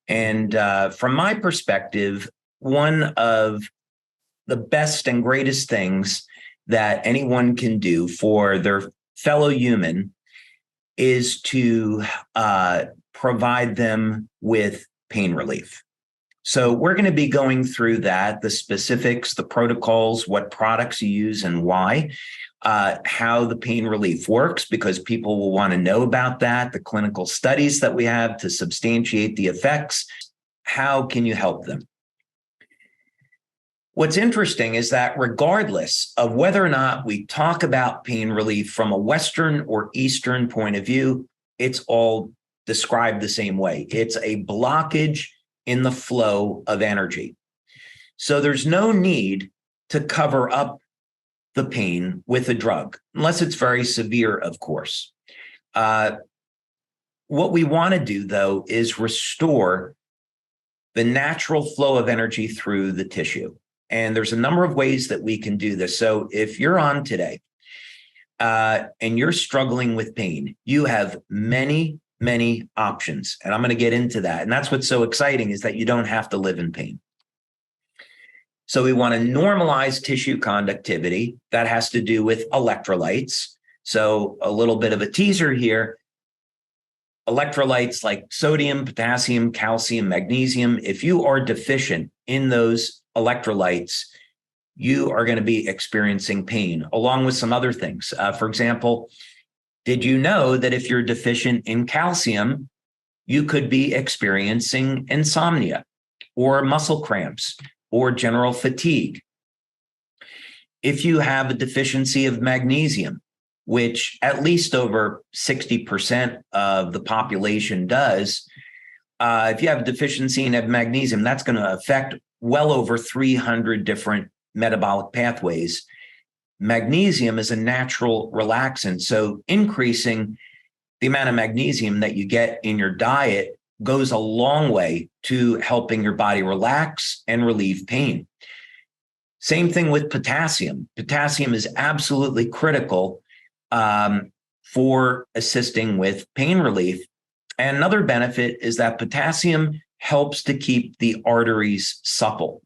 And from my perspective, one of the best and greatest things that anyone can do for their fellow human is to provide them with pain relief. So we're going to be going through that, the specifics, the protocols, what products you use and why, how the pain relief works, because people will want to know about that, the clinical studies that we have to substantiate the effects. How can you help them? What's interesting is that regardless of whether or not we talk about pain relief from a Western or Eastern point of view, it's all described the same way. It's a blockage in the flow of energy. So there's no need to cover up the pain with a drug, unless it's very severe, of course. What we want to do, though, is restore the natural flow of energy through the tissue. And there's a number of ways that we can do this. So if you're on today and you're struggling with pain, you have many options. And I'm going to get into that. And that's what's so exciting, is that you don't have to live in pain. So we want to normalize tissue conductivity. That has to do with electrolytes. So a little bit of a teaser here. Electrolytes like sodium, potassium, calcium, magnesium, if you are deficient in those electrolytes, you are going to be experiencing pain, along with some other things. For example, did you know that if you're deficient in calcium, you could be experiencing insomnia or muscle cramps or general fatigue? If you have a deficiency of magnesium, which at least over 60% of the population does, if you have a deficiency in magnesium, that's going to affect well over 300 different metabolic pathways. Magnesium is a natural relaxant, so increasing the amount of magnesium that you get in your diet goes a long way to helping your body relax and relieve pain. Same thing with potassium. Potassium is absolutely critical for assisting with pain relief. And another benefit is that potassium helps to keep the arteries supple.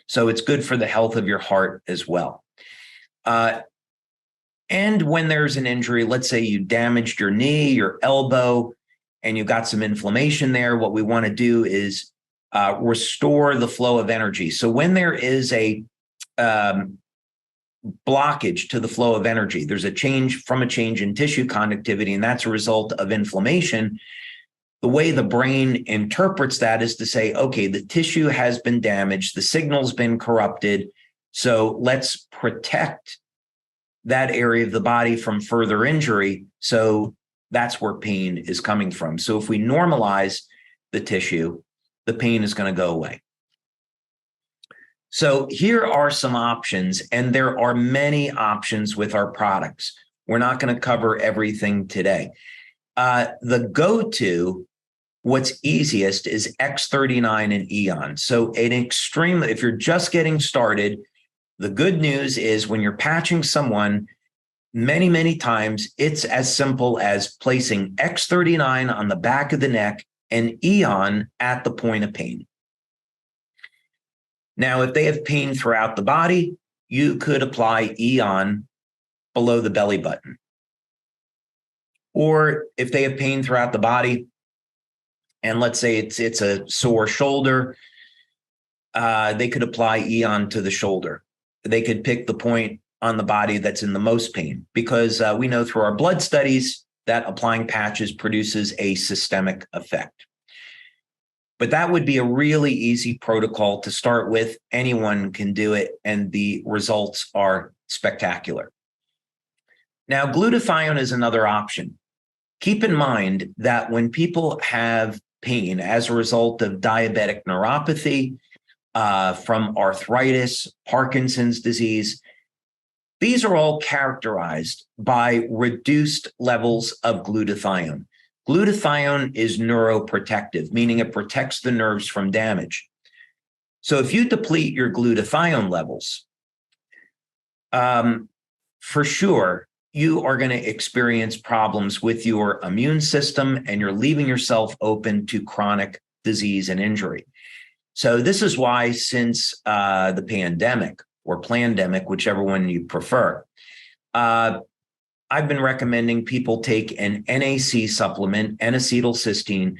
So it's good for the health of your heart as well. And when there's an injury, let's say you damaged your knee, your elbow, and you've got some inflammation there, what we want to do is restore the flow of energy. So when there is a blockage to the flow of energy, there's a change in tissue conductivity, and that's a result of inflammation. The way the brain interprets that is to say, okay, the tissue has been damaged, the signal's been corrupted, so let's protect that area of the body from further injury. So that's where pain is coming from. So if we normalize the tissue, the pain is going to go away. So here are some options, and there are many options with our products. We're not going to cover everything today. The go-to, what's easiest, is X39 and Eon. So if you're just getting started, the good news is when you're patching someone, many times it's as simple as placing X39 on the back of the neck and Eon at the point of pain. Now, if they have pain throughout the body, you could apply Eon below the belly button. Or if they have pain throughout the body, and let's say it's a sore shoulder, they could apply Eon to the shoulder. They could pick the point on the body that's in the most pain, because we know through our blood studies that applying patches produces a systemic effect. But that would be a really easy protocol to start with. Anyone can do it, and the results are spectacular. Now, glutathione is another option. Keep in mind that when people have pain as a result of diabetic neuropathy, from arthritis, Parkinson's disease, these are all characterized by reduced levels of glutathione. Glutathione is neuroprotective, meaning it protects the nerves from damage. So if you deplete your glutathione levels, for sure, you are going to experience problems with your immune system, and you're leaving yourself open to chronic disease and injury. So this is why since the pandemic or plandemic, whichever one you prefer, I've been recommending people take an NAC supplement, N-acetylcysteine,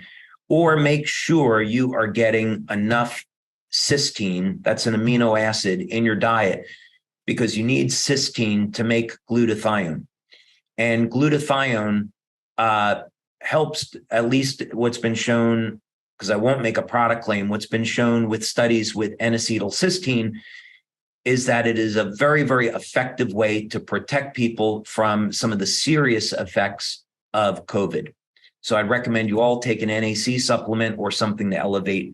or make sure you are getting enough cysteine, that's an amino acid, in your diet, because you need cysteine to make glutathione. And glutathione helps, at least what's been shown, because I won't make a product claim, what's been shown with studies with N-acetylcysteine is that it is a very, very effective way to protect people from some of the serious effects of COVID. So I'd recommend you all take an NAC supplement or something to elevate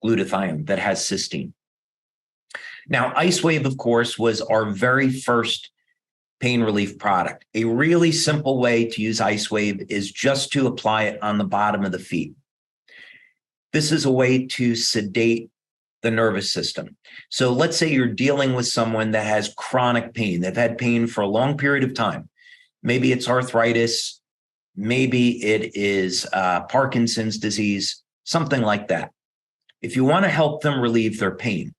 glutathione that has cysteine. Now, IceWave, of course, was our very first pain relief product. A really simple way to use IceWave is just to apply it on the bottom of the feet. This is a way to sedate the nervous system. So let's say you're dealing with someone that has chronic pain. They've had pain for a long period of time. Maybe it's arthritis. Maybe it is Parkinson's disease, something like that. If you want to help them relieve their pain,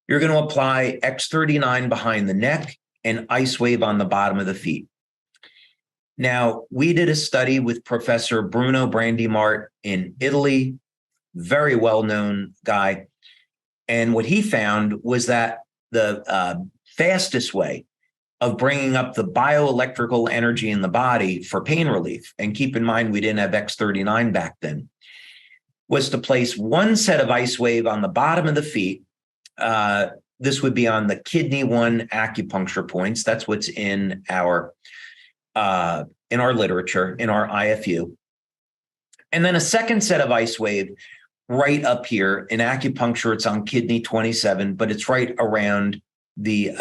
you're going to apply X39 behind the neck and IceWave on the bottom of the feet. Now, we did a study with Professor Bruno Brandimart in Italy, very well-known guy. And what he found was that the fastest way of bringing up the bioelectrical energy in the body for pain relief, and keep in mind we didn't have X39 back then, was to place one set of IceWave on the bottom of the feet. This would be on the kidney 1 acupuncture points. That's what's in our literature, in our IFU. And then a second set of IceWave right up here. In acupuncture, it's on kidney 27, but it's right around the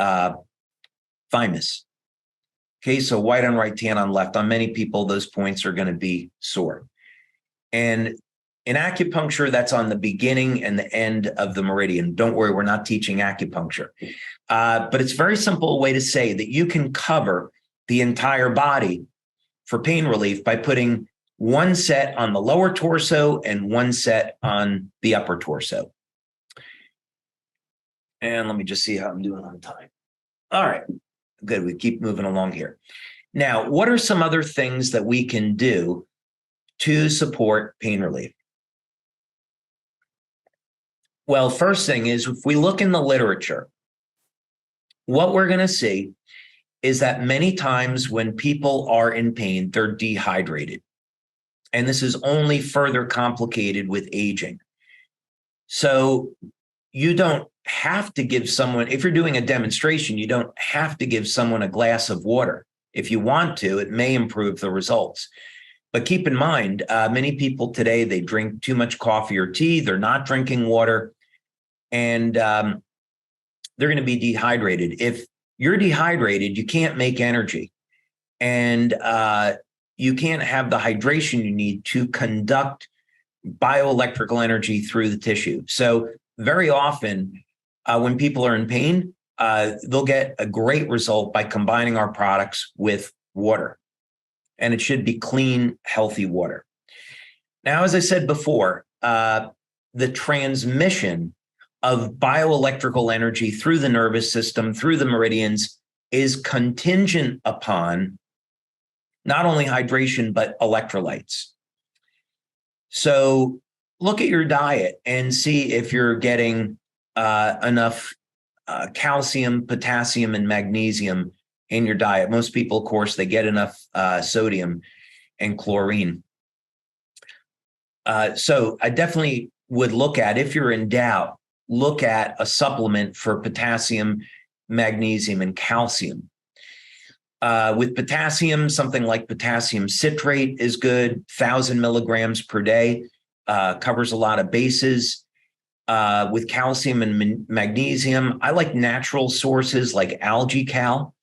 thymus. Okay, so white on right, tan on left. On many people, those points are going to be sore. And in acupuncture, that's on the beginning and the end of the meridian. Don't worry, we're not teaching acupuncture. But it's a very simple way to say that you can cover the entire body for pain relief by putting one set on the lower torso and one set on the upper torso. And let me just see how I'm doing on time. All right, good. We keep moving along here. Now, what are some other things that we can do to support pain relief? Well, first thing is, if we look in the literature, what we're going to see is that many times when people are in pain, they're dehydrated. And this is only further complicated with aging. So you don't have to give someone, if you're doing a demonstration, you don't have to give someone a glass of water. If you want to, it may improve the results. But keep in mind, many people today, they drink too much coffee or tea. They're not drinking water, and they're going to be dehydrated. If you're dehydrated, you can't make energy. And you can't have the hydration you need to conduct bioelectrical energy through the tissue. So very often when people are in pain, they'll get a great result by combining our products with water. And it should be clean, healthy water. Now, as I said before, the transmission of bioelectrical energy through the nervous system, through the meridians, is contingent upon not only hydration, but electrolytes. So look at your diet and see if you're getting enough calcium, potassium, and magnesium in your diet. Most people, of course, they get enough sodium and chlorine. So I definitely would look at, if you're in doubt, look at a supplement for potassium, magnesium, and calcium. With potassium, something like potassium citrate is good. 1,000 milligrams per day, covers a lot of bases. With calcium and magnesium, I like natural sources like Algae Cal.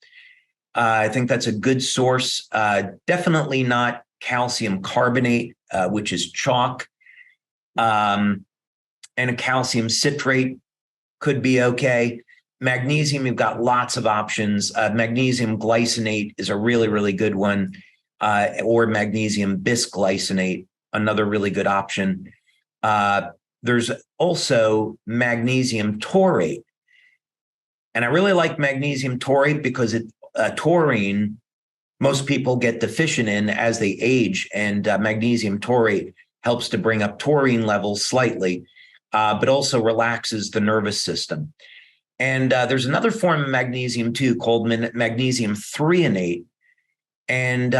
I think that's a good source. Definitely not calcium carbonate, which is chalk. And a calcium citrate could be okay. Magnesium, you've got lots of options. Magnesium glycinate is a really, really good one, or magnesium bisglycinate, another really good option. There's also magnesium taurate. And I really like magnesium taurate because taurine, most people get deficient in as they age, and magnesium taurate helps to bring up taurine levels slightly, but also relaxes the nervous system. And there's another form of magnesium too called magnesium threonate. And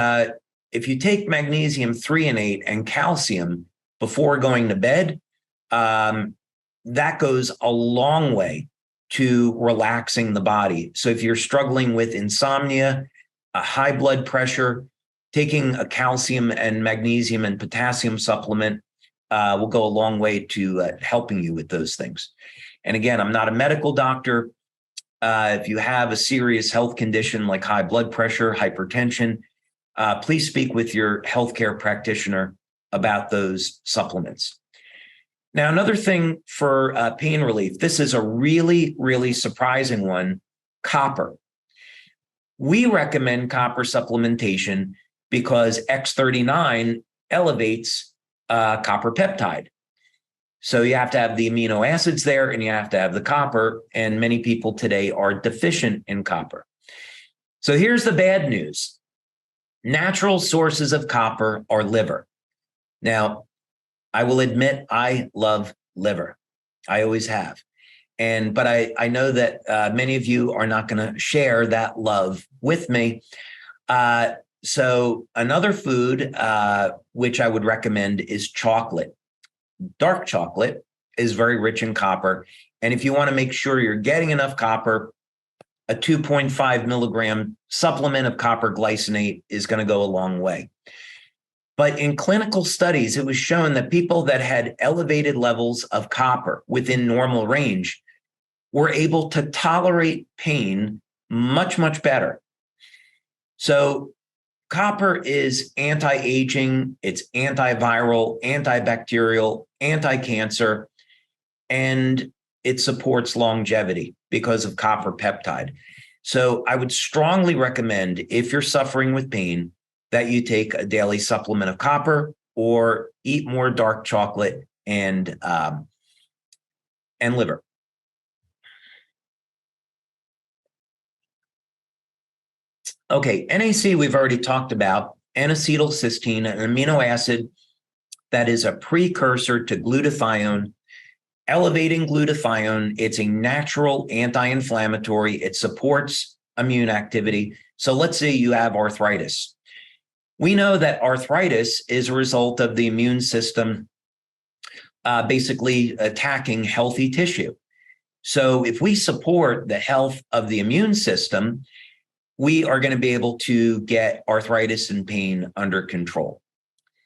if you take magnesium threonate and calcium before going to bed, that goes a long way to relaxing the body. So if you're struggling with insomnia, a high blood pressure, taking a calcium and magnesium and potassium supplement will go a long way to helping you with those things. And again, I'm not a medical doctor. If you have a serious health condition like high blood pressure, hypertension, please speak with your healthcare practitioner about those supplements. Now, another thing for pain relief, this is a really, really surprising one, copper. We recommend copper supplementation because X39 elevates copper peptide. So you have to have the amino acids there and you have to have the copper, and many people today are deficient in copper. So here's the bad news. Natural sources of copper are liver. Now, I will admit I love liver. I always have. But I know that many of you are not going to share that love with me. So another food which I would recommend is chocolate. Dark chocolate is very rich in copper. And if you want to make sure you're getting enough copper, a 2.5 milligram supplement of copper glycinate is going to go a long way. But in clinical studies, it was shown that people that had elevated levels of copper within normal range were able to tolerate pain much, much better. So copper is anti-aging, it's antiviral, antibacterial, anti-cancer, and it supports longevity because of copper peptide. So I would strongly recommend, if you're suffering with pain, that you take a daily supplement of copper or eat more dark chocolate and liver. Okay, NAC we've already talked about, N-acetylcysteine, an amino acid that is a precursor to glutathione. Elevating glutathione, it's a natural anti-inflammatory. It supports immune activity. So let's say you have arthritis. We know that arthritis is a result of the immune system basically attacking healthy tissue. So if we support the health of the immune system, we are going to be able to get arthritis and pain under control.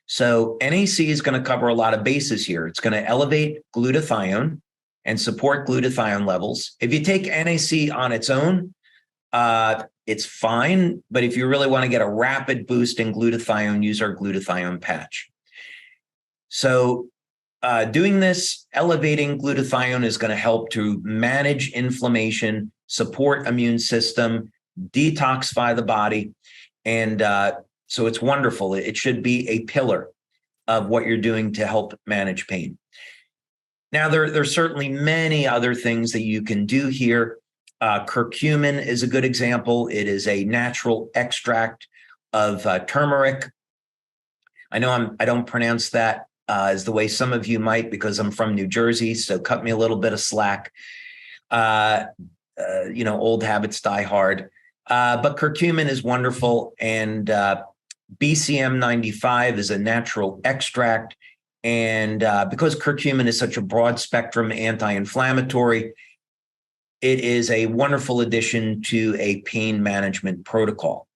So NAC is going to cover a lot of bases here. It's going to elevate glutathione and support glutathione levels. If you take NAC on its own, it's fine. But if you really want to get a rapid boost in glutathione, use our glutathione patch. So doing this, elevating glutathione is going to help to manage inflammation, support immune system, detoxify the body. And so it's wonderful. It should be a pillar of what you're doing to help manage pain. Now, there's certainly many other things that you can do here. Curcumin is a good example. It is a natural extract of turmeric. I know I don't pronounce that as the way some of you might because I'm from New Jersey, so cut me a little bit of slack. Old habits die hard. But curcumin is wonderful, and BCM 95 is a natural extract. And because curcumin is such a broad spectrum anti-inflammatory, it is a wonderful addition to a pain management protocol.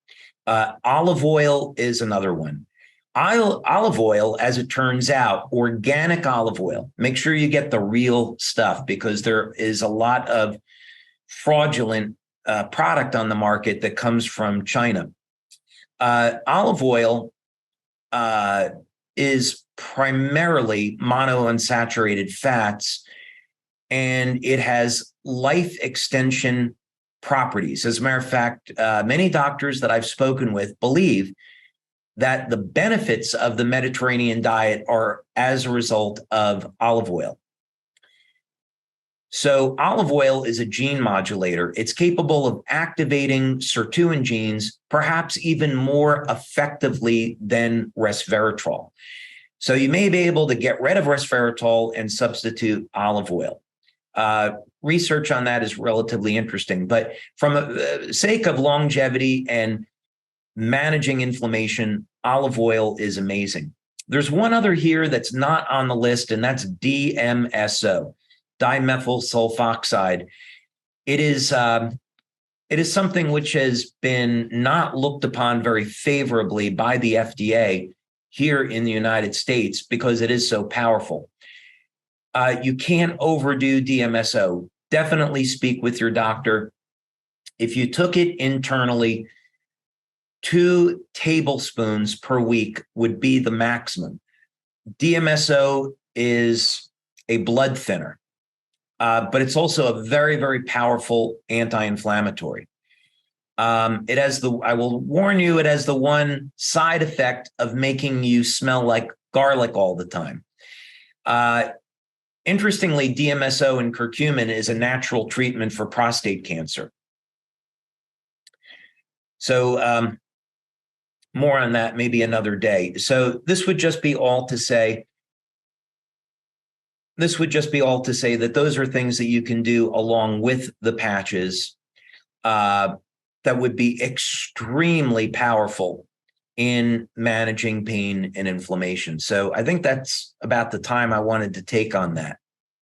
Olive oil is another one. Olive oil, as it turns out, organic olive oil. Make sure you get the real stuff because there is a lot of fraudulent product on the market that comes from China. Olive oil is primarily monounsaturated fats, and it has life extension properties. As a matter of fact, many doctors that I've spoken with believe that the benefits of the Mediterranean diet are as a result of olive oil. So olive oil is a gene modulator. It's capable of activating sirtuin genes, perhaps even more effectively than resveratrol. So you may be able to get rid of resveratrol and substitute olive oil. Research on that is relatively interesting, but from the sake of longevity and managing inflammation, olive oil is amazing. There's one other here that's not on the list, and that's DMSO, dimethyl sulfoxide. It is something which has been not looked upon very favorably by the FDA here in the United States because it is so powerful. You can't overdo DMSO. Definitely speak with your doctor. If you took it internally, 2 tablespoons per week would be the maximum. DMSO is a blood thinner, but it's also a very, very powerful anti-inflammatory. It has I will warn you, it has the one side effect of making you smell like garlic all the time. Interestingly, DMSO and curcumin is a natural treatment for prostate cancer. So more on that maybe another day. So this would just be all to say that those are things that you can do along with the patches that would be extremely powerful in managing pain and inflammation. So I think that's about the time I wanted to take on that.